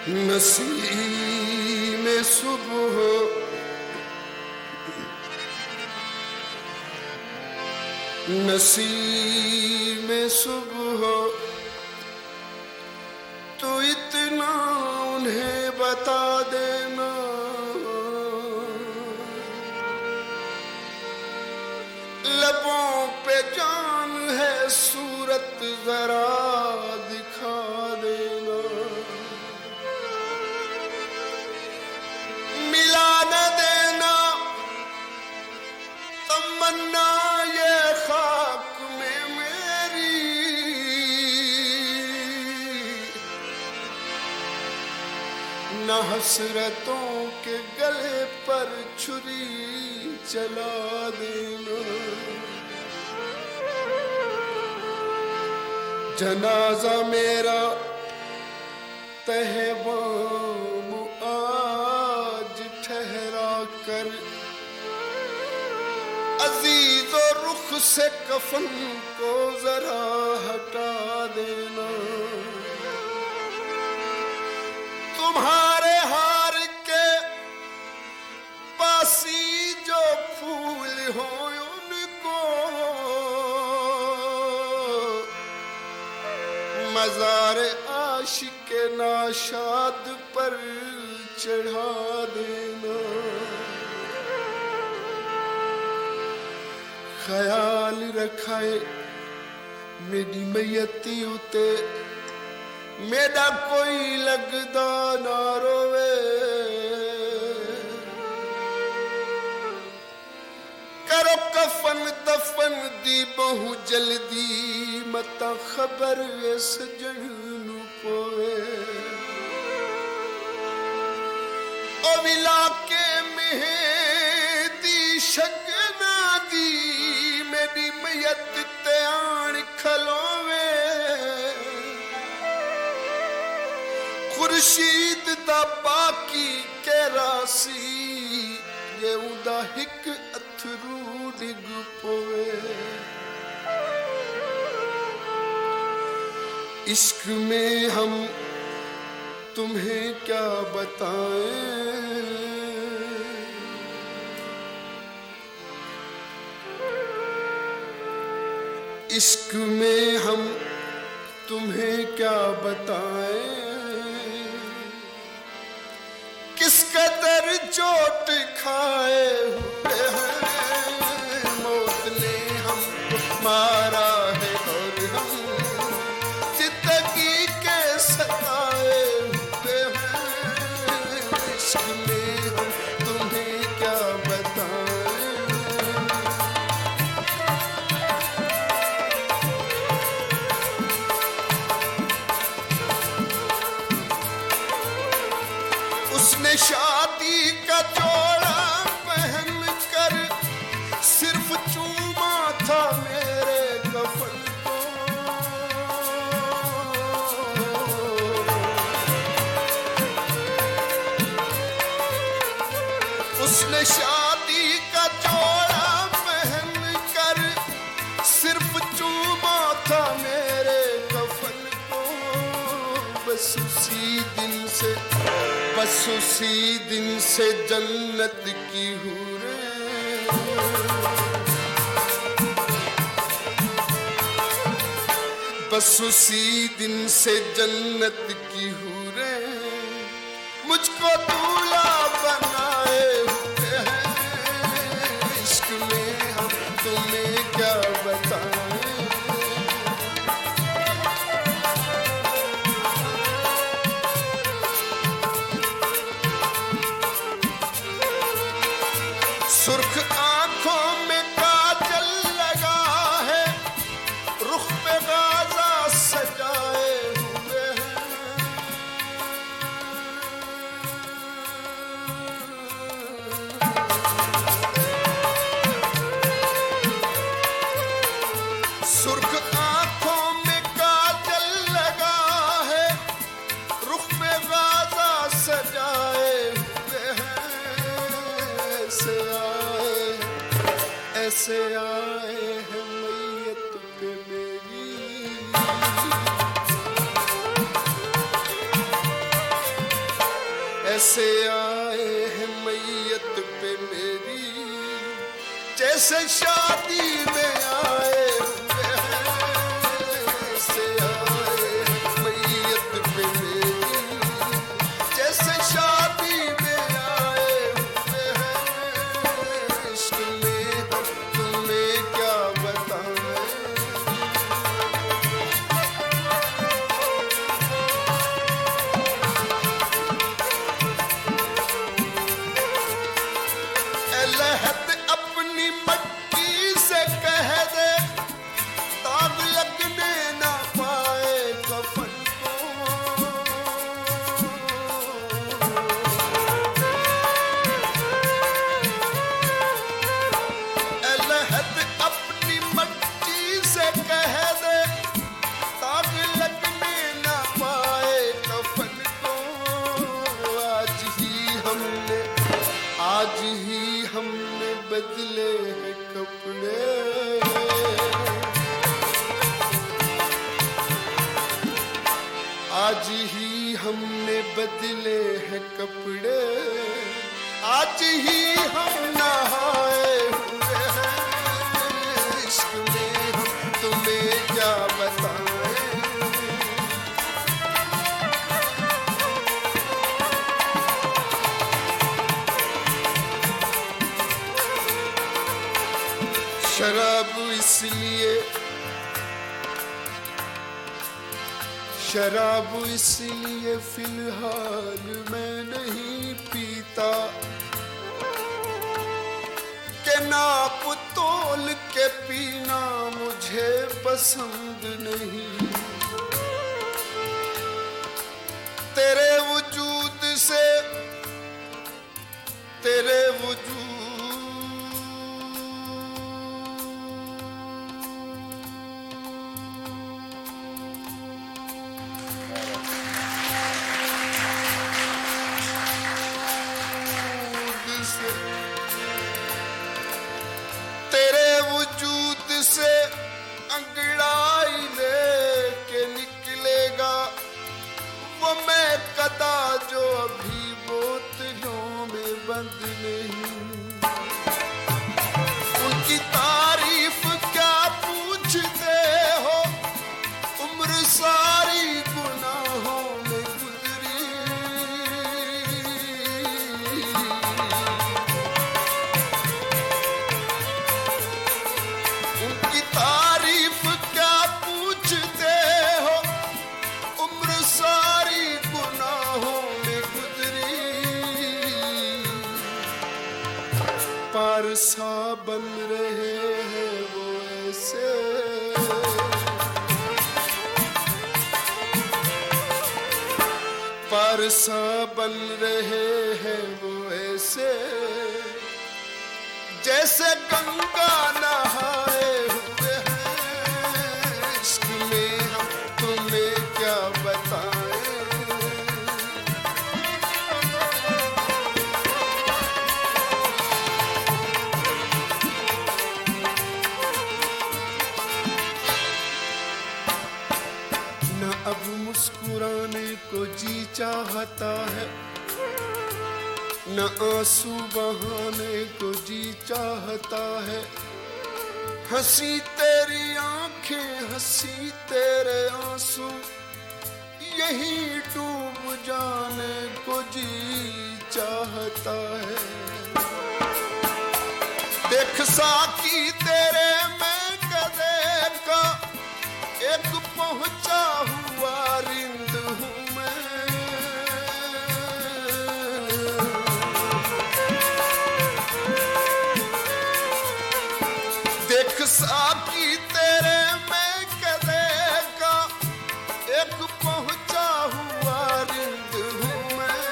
नसीम सुबह नसीम सुबह तो इतना उन्हें बता देना, लबों पे जान है सूरत जरा दिखा देना, मिला न देना तमन्ना ये खाक में मेरी, न हसरतों के गले पर छुरी चला देना, जनाजा मेरा तहवाम आज ठहरा कर, अजीज और रुख से कफन को जरा हटा देना, तुम्हारे हार के पासी जो फूल हो उनको मज़ार आशिक नाशाद पर चढ़ा देना, ख्याल रखाए मेरी मैयती उते मेरा कोई लगदा ना रोवे, करो कफन दफन दी बहु जल्दी मता खबर सजन नू पोवे, ओ विला के मेहदी शगना दी मेरी मैयत ते आन खलोवे, खुर्शीद दा बाकी के रासी ये उदा हिक अथरू डिग पोवे, इश्क में हम तुम्हें क्या बताएं, इश्क में हम तुम्हें क्या बताएं, किस कदर चोट खाए हुए हैं, मौत ने हमको मारा है और हम जिंदगी के सताए हुए हैं, इश्क में हम तुम्हें क्या बताएं, उसने शादी का जोड़ा पहन कर सिर्फ चूमा था मेरे कफन को, उसने शादी का जोड़ा पहन कर सिर्फ चूमा था मेरे कफन को, बस उसी दिन से जन्नत की हूरें, बस उसी दिन से जन्नत की हूरें मुझको दूल्हा बनाए हुए हैं, इश्क में हम तुम्हें क्या बताएं, सुर्ख आंखों में काजल लगा है, रुख पे गाजा सजाए हुए हैं, सुर्ख आंखों में काजल लगा है, रुख पे गाजा सजाए हुए हैं, ऐसे आए हैं मैयत पे मेरी, ऐसे आए हैं मैयत पे मेरी जैसे शादी में आए हुए हैं। ऐसे आए हैं मैयत पे मेरी जैसे शादी में आए हुए हैं। इश्क में हम तुम्हें क्या बताएं। लहद अपनी मट्टी से कह दे दाग लगने ना पाए कफन को। लहद अपनी मट्टी से कह दे दाग लगने ना पाए कफन को। आज ही हमने बदले हैं कपड़े। आज ही हमने बदले हैं कपड़े। आज ही हम नहाए हुए हैं। इश्क में हम तुम्हें क्या बताएं। शराब इसलिए फिलहाल मैं नहीं पीता के नाप तोल के पीना मुझे पसंद नहीं। तेरे वजूद से तेरे वजूद से अंगड़ाई लेके निकलेगा वो मैं कदा जो अभी बोतलों में बंद नहीं। उनकी तारीफ क्या पूछते हो उम्र सारी गुनाहों में गुजरी। उनकी तारीफ क्या पूछते हो उम्र सारी गुनाहों में गुजरी। पारसा बन रहे हैं वो ऐसे पारसा बन रहे हैं वो ऐसे जैसे गंगा नहाए हुए हैं। इश्क में हम तुम्हें क्या बताएं। न अब मुस्कुराने को जी चाहता है न आंसू बहाने को जी चाहता है। हंसी तेरी आंखें हंसी तेरे आंसू यही डूब जाने को जी चाहता है। देख साकी तेरे मैं गले का एक पहुंचा हुआ रिंद हूँ मैं। देख साकी तेरे मैं गले का एक पहुंचा हुआ रिंद हूँ मैं।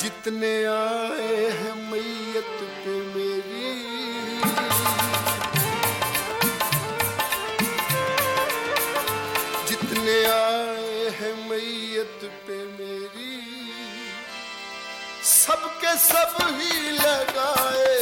जितने आए हैं मैयत पे मेरी जितने आए हैं मैयत पे मेरी सबके सब ही लगाए